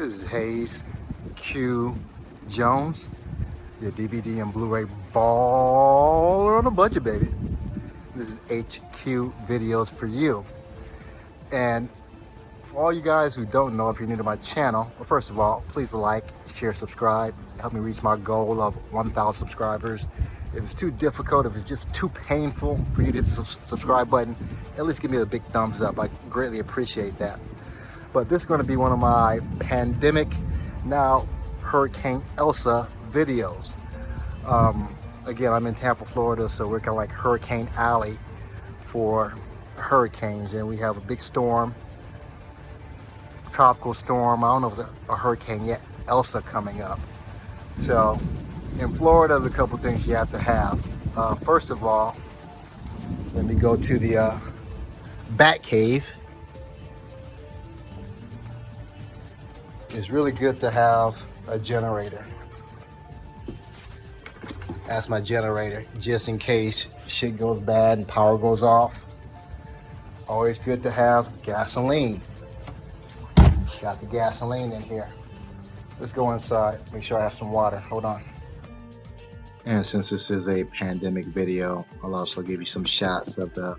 This is Hayes Q Jones, your DVD and Blu-ray baller on a budget, baby. This is HQ videos for you. And for all you guys who don't know, if you're new to my channel, well, first of all, please like, share, subscribe. Help me reach my goal of 1,000 subscribers. If it's too difficult, if it's just too painful for you to hit the subscribe button, at least give me a big thumbs up. I greatly appreciate that. But this is going to be one of my pandemic, now Hurricane Elsa videos. Again, I'm in Tampa, Florida, so we're kind of like Hurricane Alley for hurricanes. And we have a big storm, tropical storm. I don't know if it's a hurricane yet, Elsa coming up. So in Florida, there's a couple things you have to have. First of all, let me go to the Bat Cave. It's really good to have a generator. That's my generator, just in case shit goes bad and power goes off. Always good to have gasoline. Got the gasoline in here. Let's go inside, make sure I have some water. Hold on. And since this is a pandemic video, I'll also give you some shots of the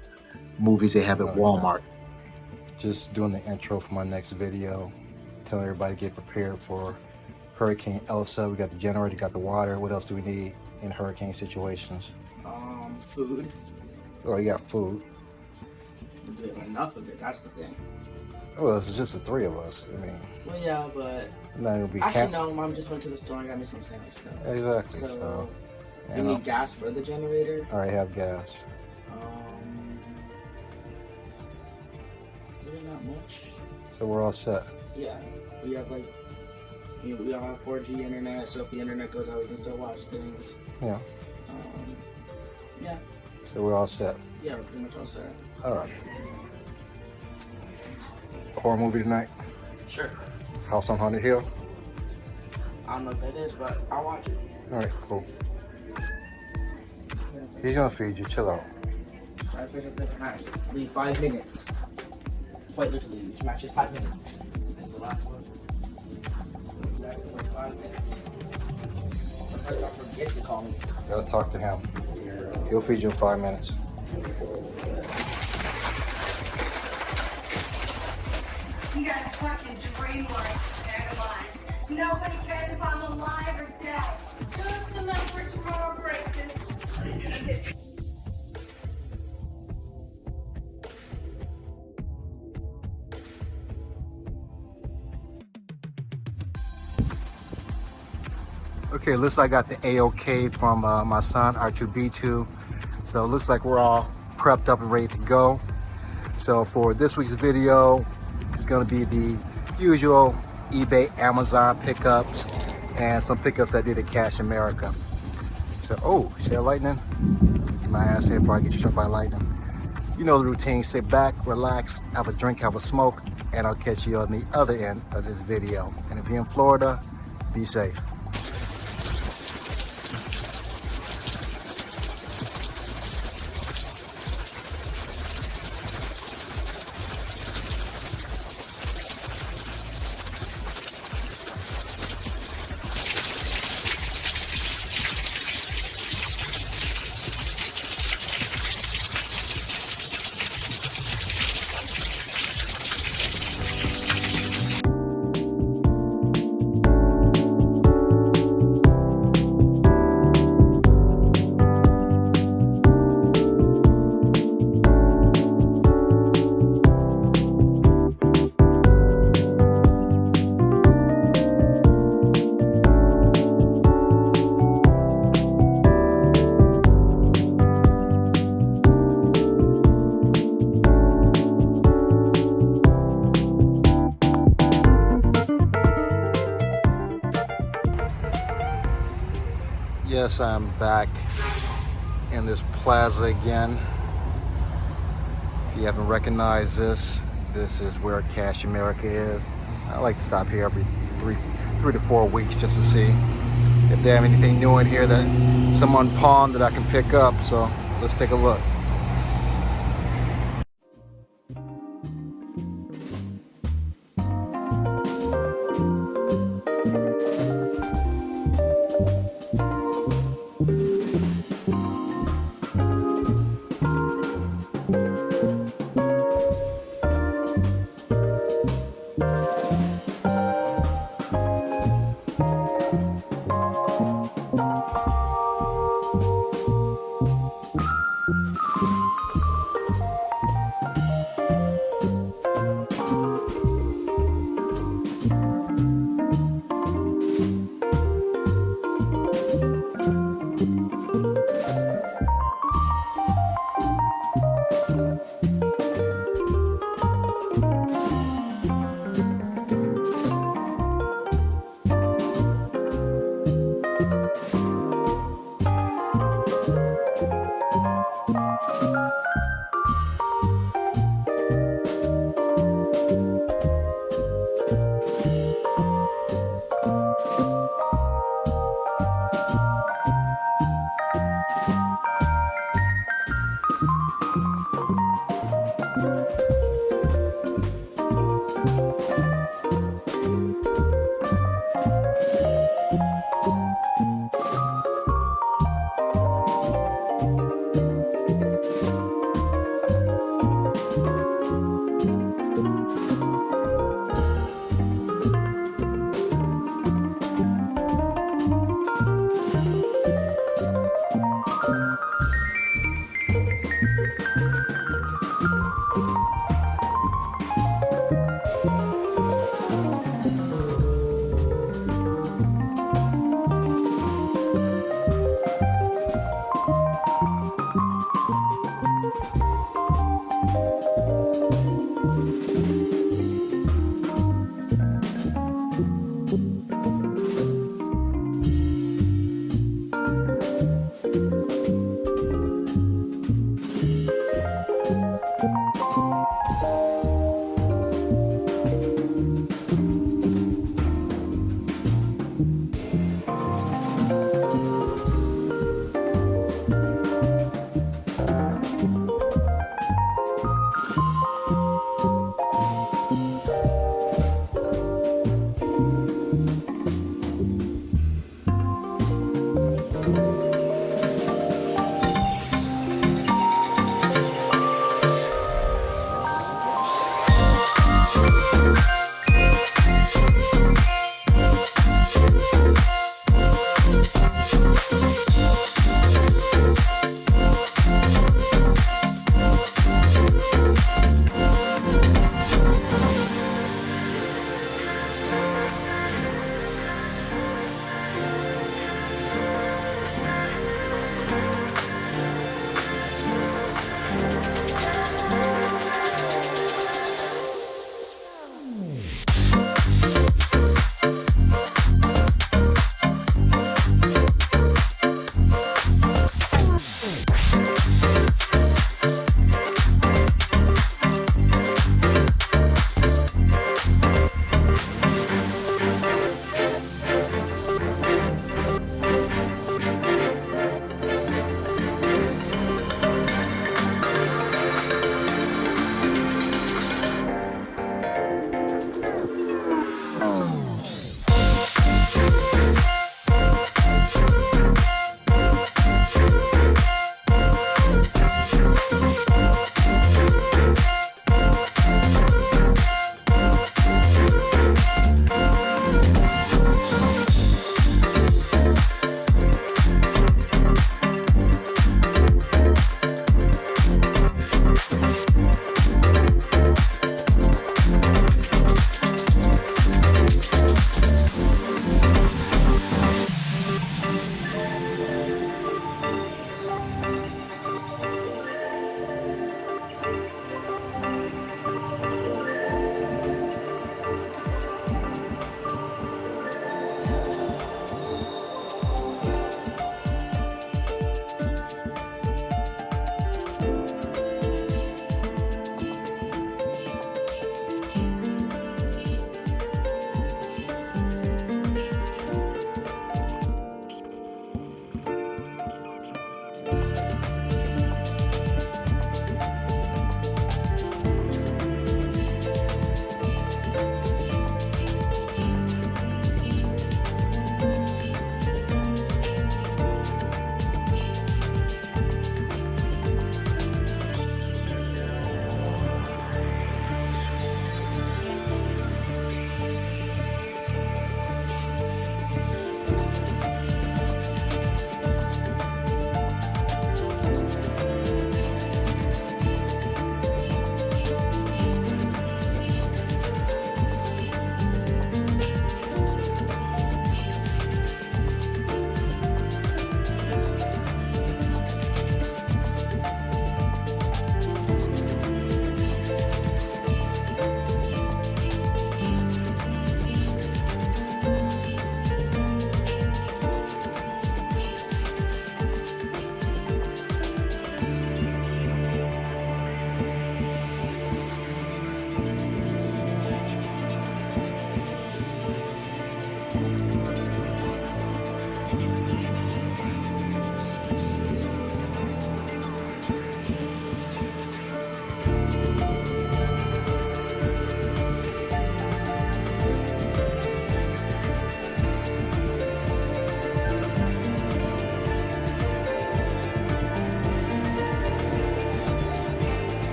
movies they have at Walmart. Just doing the intro for my next video. Telling everybody to get prepared for Hurricane Elsa. We got the generator, got the water. What else do we need in hurricane situations? Food. Oh, you got food. We're doing enough of it, that's the thing. Well, it's just the three of us. I mean, well, yeah, but not gonna be actually, no, Mom just went to the store and got me some sandwich stuff. Exactly. So you need gas for the generator? I already have gas. Really not much. So we're all set. Yeah, we have like, we all have 4G internet, so if the internet goes out, we can still watch things. Yeah. Yeah. So we're all set. Yeah, we're pretty much all set. All right. Horror movie tonight? Sure. House on Haunted Hill? I don't know what that is, but I'll watch it. All right, cool. He's gonna feed you. Chill out. Leave 5 minutes. Quite literally, each match is 5 minutes. That's the last one. The last one was 5 minutes. Don't forget to call me. Gotta talk to him. He'll feed you in 5 minutes. You guys fucking dream like scared alive. Nobody cares if I'm alive or dead. Just enough for tomorrow breakfast. Okay, looks like I got the A-OK from my son, R2B2. So it looks like we're all prepped up and ready to go. So for this week's video, it's gonna be the usual eBay, Amazon pickups, and some pickups I did at Cash America. So, oh, shed lightning? Get my ass in before I get you struck by lightning. You know the routine, sit back, relax, have a drink, have a smoke, and I'll catch you on the other end of this video. And if you're in Florida, be safe. Yes, I'm back in this plaza again. If you haven't recognized this, this is where Cash America is. I like to stop here every three to 4 weeks just to see if they have anything new in here that someone pawned that I can pick up. So let's take a look.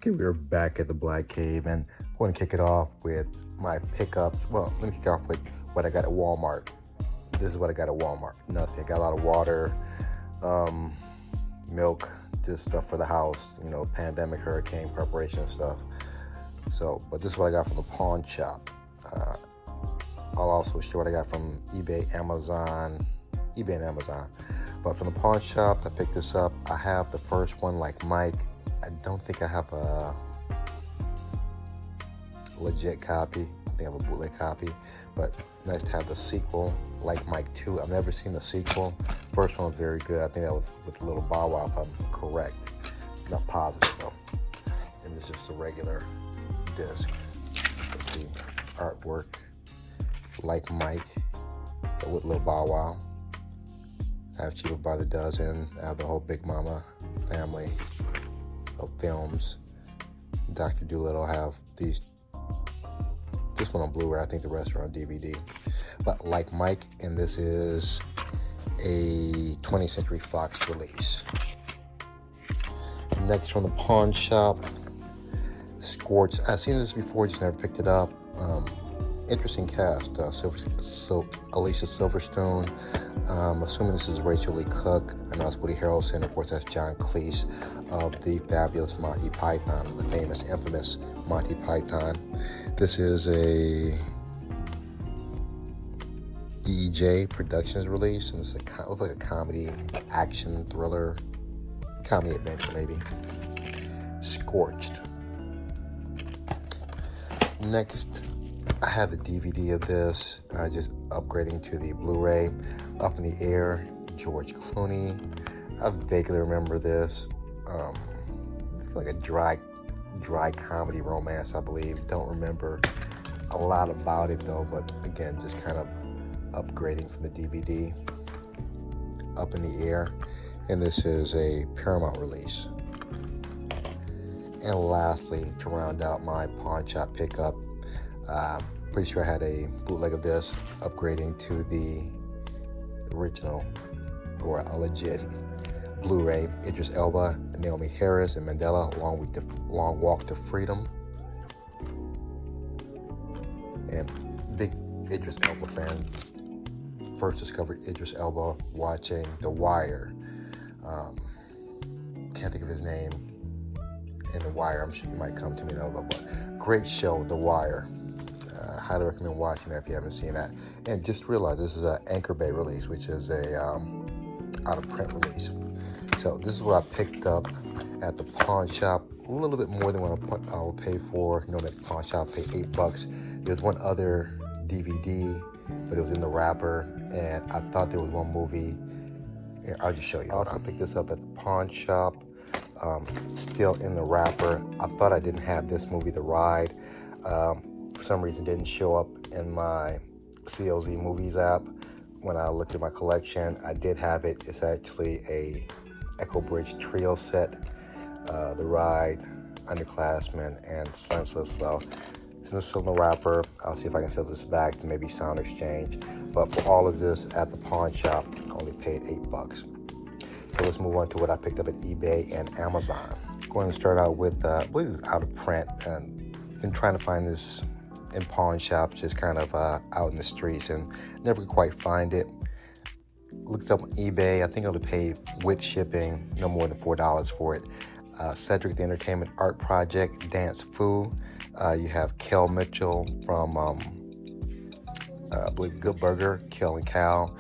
Okay, we're back at the Black Cave, and I'm going to kick it off with my pickups. Well, let me kick off with what I got at Walmart. This is what I got at Walmart. Nothing. I got a lot of water, milk, just stuff for the house, you know, pandemic, hurricane preparation stuff. So, but this is what I got from the pawn shop. I'll also show what I got from eBay and Amazon. But from the pawn shop, I picked this up. I have the first one, Like Mike. I don't think I have a legit copy. I think I have a bootleg copy. But nice to have the sequel, Like Mike 2. I've never seen the sequel. First one was very good. I think that was with a little Bow Wow, if I'm correct. Not positive though. And it's just a regular disc with the artwork, Like Mike, with little Bow Wow. I have Cheaper by the Dozen. I have the whole Big Mama family of films. Dr. Dolittle. I have this one on Blu-ray. I think the rest are on DVD. But Like Mike, and this is a 20th Century Fox release. Next from the pawn shop, Scorch. I've seen this before, just never picked it up. Interesting cast. Alicia Silverstone. Assuming this is Rachel Lee Cook. I know it's Woody Harrelson. Of course, that's John Cleese of the fabulous Monty Python, the famous, infamous Monty Python. This is a EJ Productions release, and it's looks like a comedy, action, thriller, comedy adventure maybe. Scorched. Next, I have the DVD of this, just upgrading to the Blu-ray. Up in the Air, George Clooney. I vaguely remember this. It's like a dry comedy romance, I believe. Don't remember a lot about it though, but again, just kind of upgrading from the DVD. Up in the Air, and this is a Paramount release. And lastly, to round out my pawn shop pickup, pretty sure I had a bootleg of this, upgrading to the original or a legit Blu-ray. Idris Elba, Naomi Harris, and Mandela, Long Walk to Freedom. And big Idris Elba fan. First discovered Idris Elba watching The Wire. Can't think of his name in The Wire. I'm sure you might come to me though, but great show, The Wire. Highly recommend watching that if you haven't seen that. And just realize this is an Anchor Bay release, which is a out of print release. So this is what I picked up at the pawn shop. A little bit more than what I will pay for. You know, at the pawn shop, I paid $8. There's one other DVD, but it was in the wrapper, and I thought there was one movie. Here, I'll just show you. I also picked this up at the pawn shop, still in the wrapper. I thought I didn't have this movie, The Ride. For some reason didn't show up in my COZ Movies app. When I looked at my collection, I did have it. It's actually a Echo Bridge trio set, The Ride, Underclassmen, and Senseless. So since it's still in the wrapper, I'll see if I can sell this back to maybe Sound Exchange. But for all of this at the pawn shop, I only paid $8. So let's move on to what I picked up at eBay and Amazon. I'm going to start out with, I believe this is out of print, and been trying to find this in pawn shops, just kind of out in the streets, and never could quite find it. Looked it up on eBay. I think I would pay with shipping no more than $4 for it. Cedric the Entertainment Art Project, Dance Fu. You have Kel Mitchell from, I believe, Good Burger, Kel and Cal.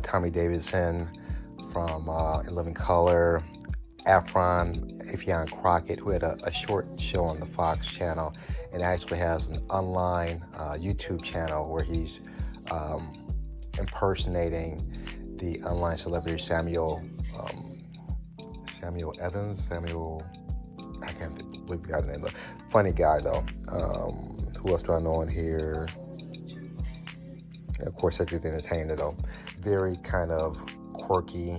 Tommy Davidson from In Living Color. Affion Crockett, who had a short show on the Fox channel, and actually has an online YouTube channel where he's impersonating the online celebrity Samuel Evans. I can't believe I got the name. Funny guy though. Who else do I know on here? And of course, Cedric the Entertainer though. Very kind of quirky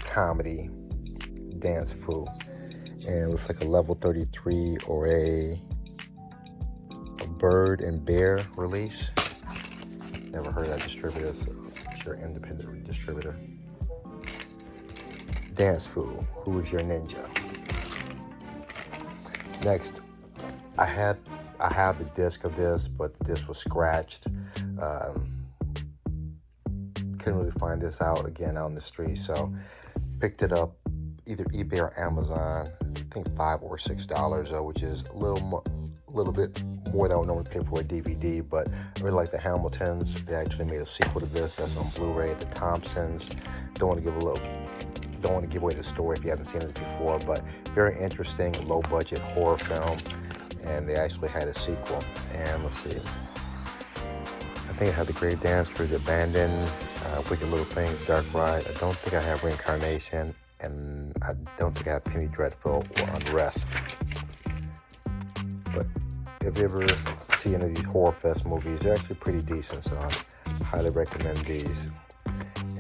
comedy dance fu. And it looks like a level 33 or a Bird and Bear release. Never heard of that distributor, so I'm sure independent distributor. Dance Fu, Who is Your Ninja? Next, I have the disc of this, but the disc was scratched. Couldn't really find this out again on the street, so picked it up either eBay or Amazon. I think $5 or $6, which is a little bit more than I would normally pay for a DVD. But I really like the Hamiltons. They actually made a sequel to this that's on Blu-ray. The Thompsons. Don't want to give away the story if you haven't seen it before, but very interesting, low-budget horror film. And they actually had a sequel. And let's see, I think I have The Grave Dancers, Abandoned, Wicked Little Things, Dark Ride. I don't think I have Reincarnation, and I don't think I have Penny Dreadful or Unrest. But if you ever see any of these horror fest movies, they're actually pretty decent, so I highly recommend these.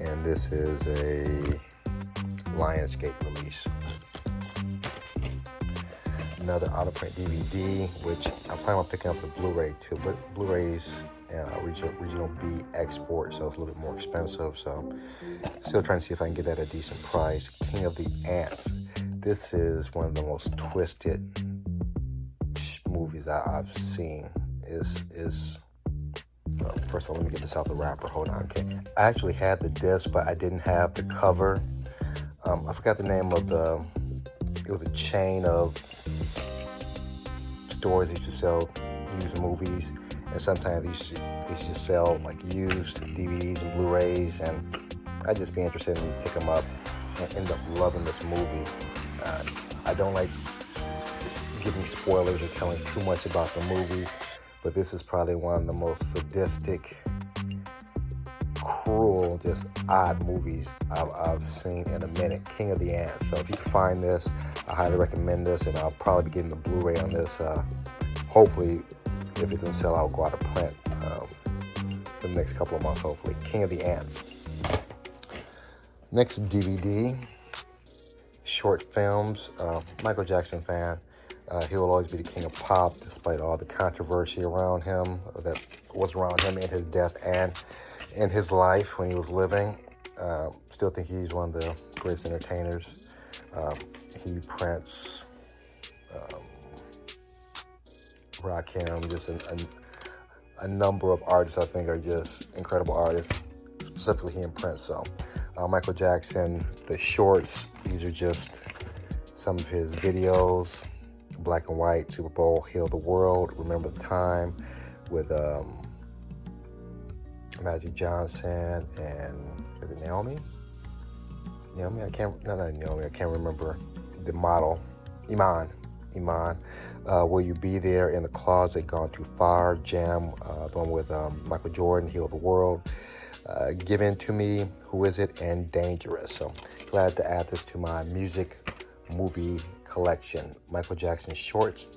And this is a Lionsgate release. Another out-of-print DVD, which I plan on picking up the Blu-ray too, but Blu-ray's regional B export, so it's a little bit more expensive, so still trying to see if I can get that at a decent price. King of the Ants. This is one of the most twisted movies I've seen. First of all, let me get this out the wrapper. Hold on. Okay, I actually had the disc, but I didn't have the cover. I forgot the name of it was a chain of stores that used to sell used movies, and sometimes they used to sell like used DVDs and Blu-rays, and I'd just be interested in pick them up and end up loving this movie. I don't like giving spoilers or telling too much about the movie, but this is probably one of the most sadistic, cruel, just odd movies I've seen in a minute. King of the Ants. So if you can find this, I highly recommend this, and I'll probably be getting the Blu-ray on this. Hopefully, if it doesn't sell out, go out of print the next couple of months, hopefully. King of the Ants. Next DVD, short films. Michael Jackson fan. He will always be the king of pop, despite all the controversy around him that was around him in his death and in his life when he was living. Still think he's one of the greatest entertainers. He, Prince, Rakim, just a number of artists I think are just incredible artists, specifically he and Prince. So Michael Jackson, the shorts, these are just some of his videos. Black and White, Super Bowl, Heal the World, Remember the Time, with Magic Johnson and is it Naomi? I can't remember the model. Iman. Will You Be There, In the Closet, Gone Too Far, Jam, the one with Michael Jordan, Heal the World, Give In to Me, Who Is It, and Dangerous. So glad to add this to my music movie collection. Michael Jackson shorts.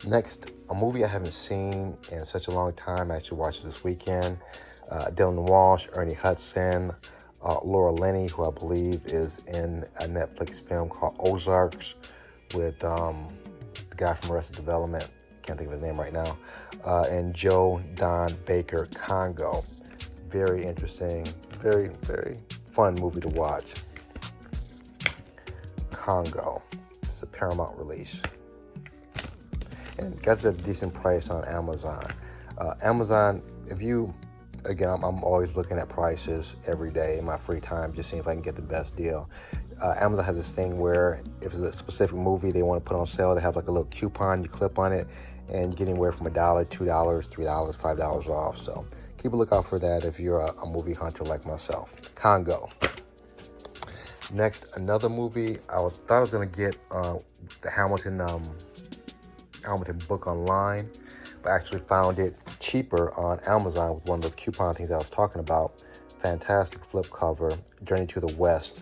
Next, a movie I haven't seen in such a long time. I actually watched it this weekend. Dylan Walsh, Ernie Hudson, Laura Linney, who I believe is in a Netflix film called Ozarks with the guy from Arrested Development. Can't think of his name right now. And Joe Don Baker, Congo. Very interesting, very, very fun movie to watch. Congo. It's a Paramount release. And got it at a decent price on Amazon. Amazon, I'm always looking at prices every day in my free time, just seeing if I can get the best deal. Amazon has this thing where if it's a specific movie they want to put on sale, they have like a little coupon, you clip on it, and you get anywhere from $1, $2, $3, $5 off. So keep a lookout for that if you're a movie hunter like myself. Congo. Next, another movie. I thought I was going to get the Hamilton book online, but I actually found it cheaper on Amazon with one of those coupon things I was talking about. Fantastic flip cover, Journey to the West.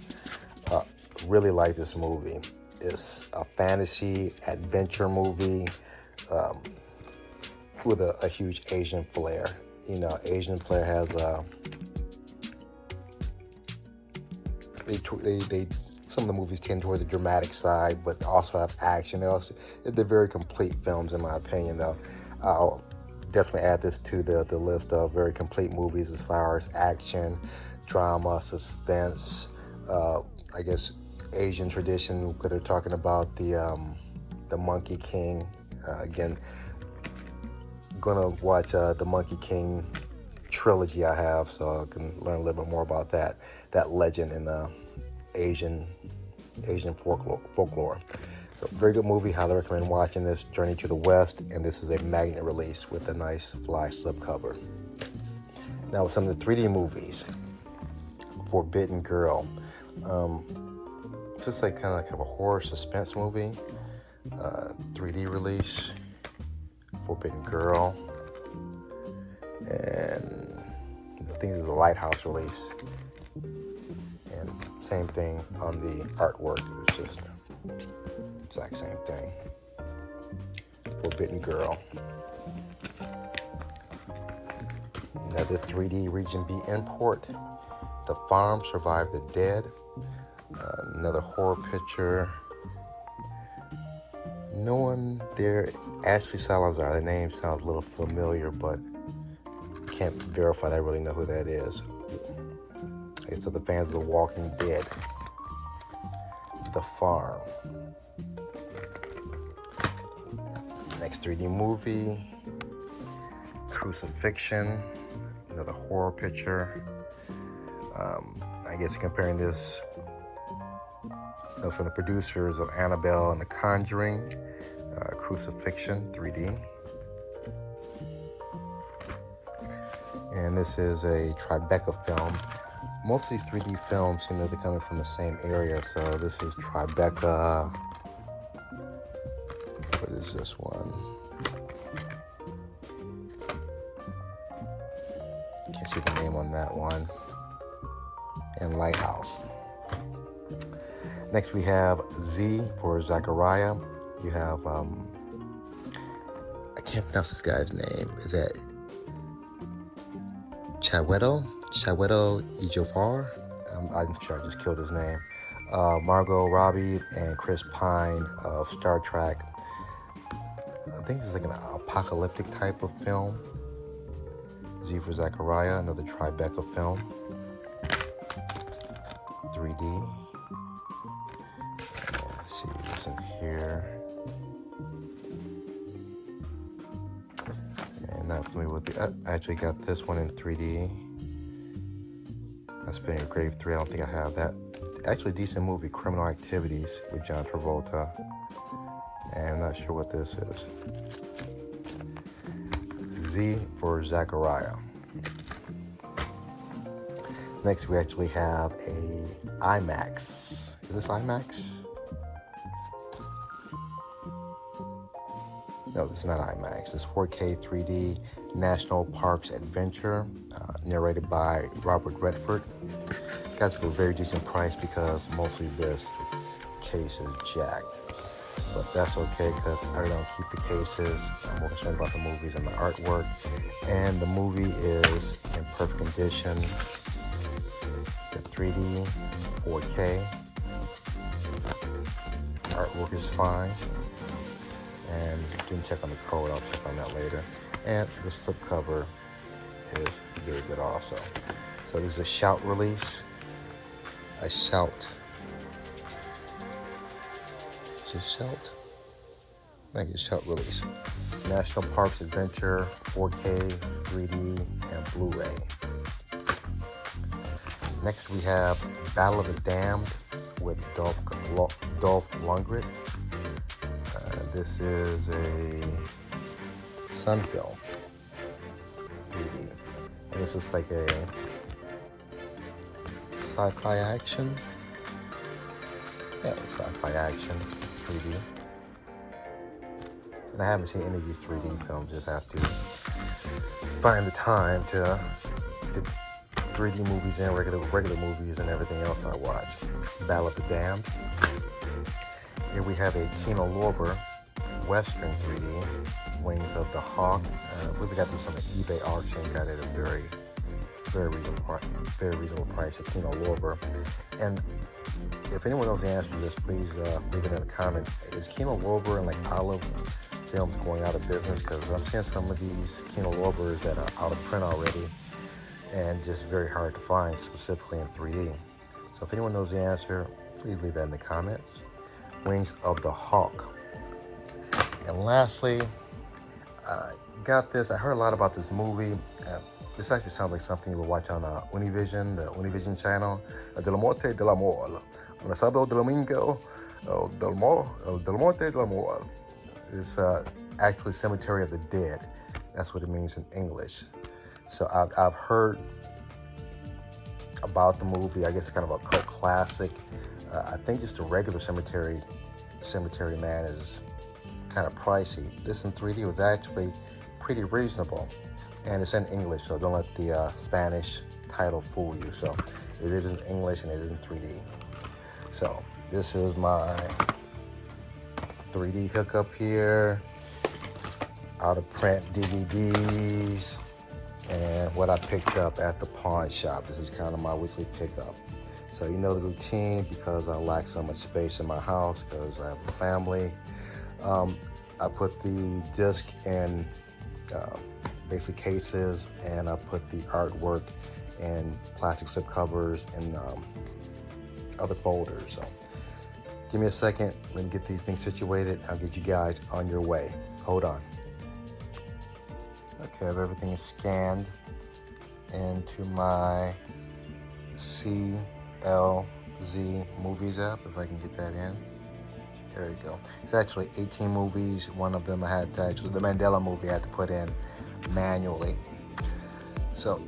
Really like this movie. It's a fantasy adventure movie with a huge Asian flair. You know, Asian flair has some of the movies tend towards the dramatic side, but also have action. They're very complete films, in my opinion, though. I'll definitely add this to the list of very complete movies as far as action, drama, suspense. I guess Asian tradition, where they're talking about the the Monkey King. Again, gonna watch the Monkey King trilogy I have, so I can learn a little bit more about that legend in Asian folklore. So very good movie. Highly recommend watching this. Journey to the West, and this is a magnet release with a nice fly slipcover. Now with some of the 3D movies. Forbidden Girl. Just like kind of a horror suspense movie. 3D release. Forbidden Girl. And I think this is a Lighthouse release. And same thing on the artwork. It's just exact same thing. Forbidden Girl. Another 3D Region B import. The Farm Survived the Dead. Another horror picture. No one there. Ashley Salazar. The name sounds a little familiar, but can't verify that I really know who that is. I guess to the fans of The Walking Dead. The Farm. Next 3D movie. Crucifixion. Another horror picture. I guess comparing this from the producers of Annabelle and The Conjuring. Crucifixion 3D. And this is a Tribeca film. Most of these 3D films seem to be coming from the same area, so this is Tribeca. What is this one? Can't see the name on that one. And Lighthouse. Next we have Z for Zachariah. You have, I can't pronounce this guy's name. Is that Chiwetel Ejiofor? I'm sure I just killed his name. Margot Robbie and Chris Pine of Star Trek. I think this is like an apocalyptic type of film. Z for Zachariah, another Tribeca film. 3D. Let's see what's in here. And not familiar with the. I actually got this one in 3D. Spinning a Grave 3. I don't think I have that. Actually, decent movie, Criminal Activities with John Travolta. And I'm not sure what this is. Z for Zachariah. Next, we actually have a IMAX. Is this IMAX? No, this is not IMAX. It's 4K 3D National Parks Adventure, narrated by Robert Redford. Got it for a very decent price because mostly this case is jacked. But that's okay because I don't keep the cases. I'm more concerned about the movies and the artwork. And the movie is in perfect condition. The 3D, 4K. Artwork is fine. And didn't check on the code, I'll check on that later. And the slipcover is very good also. So this is a Shout release. A Shout. Is it Shout? I think it's Shout release. National Parks Adventure, 4K, 3D, and Blu-ray. Next we have Battle of the Damned with Dolph Lundgren. This is a Sun film, 3D. And this is like a sci-fi action. Yeah, sci-fi action, 3D. And I haven't seen any of these 3D films, just have to find the time to fit 3D movies in, regular movies, and everything else I watch. Battle of the Damned. Here we have a Kino Lorber Western 3D, Wings of the Hawk. I believe we got this on the eBay auction, got it at a very reasonable price at Kino Lorber. And if anyone knows the answer to this, please leave it in the comment. Is Kino Lorber and like Olive Films going out of business? Because I'm seeing some of these Kino Lorbers that are out of print already and just very hard to find, specifically in 3D. So if anyone knows the answer, please leave that in the comments. Wings of the Hawk. And lastly, got this. I heard a lot about this movie. This actually sounds like something you would watch on Univision, the Univision channel. De la Morte de l'Amor. On el sábado de domingo, del Monte de l'Amor. It's actually Cemetery of the Dead. That's what it means in English. So I've heard about the movie. I guess it's kind of a cult classic. I think just a regular Cemetery Man is kind of pricey. This in 3D was actually pretty reasonable, and it's in English, so don't let the Spanish title fool you. So it is in English and it is in 3D. So this is my 3D hookup here, out of print DVDs, and what I picked up at the pawn shop. This is kind of my weekly pickup. So you know the routine, because I lack so much space in my house because I have a family. I put the disc in basic cases, and I put the artwork in plastic slip covers and other folders. So give me a second, let me get these things situated. I'll get you guys on your way. Hold on. Okay, I have everything scanned into my CLZ Movies app, if I can get that in. There you go. It's actually 18 movies. One of them I had to actually, the Mandela movie I had to put in manually. So,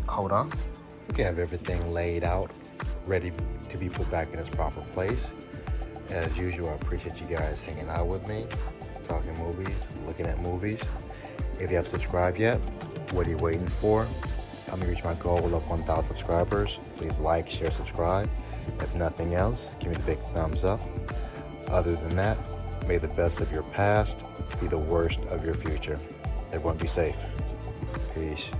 hold on. Okay, I have everything laid out, ready to be put back in its proper place. As usual, I appreciate you guys hanging out with me, talking movies, looking at movies. If you haven't subscribed yet, what are you waiting for? I'm gonna reach my goal of 1,000 subscribers. Please like, share, subscribe. If nothing else, give me the big thumbs up. Other than that, may the best of your past be the worst of your future. Everyone be safe. Peace.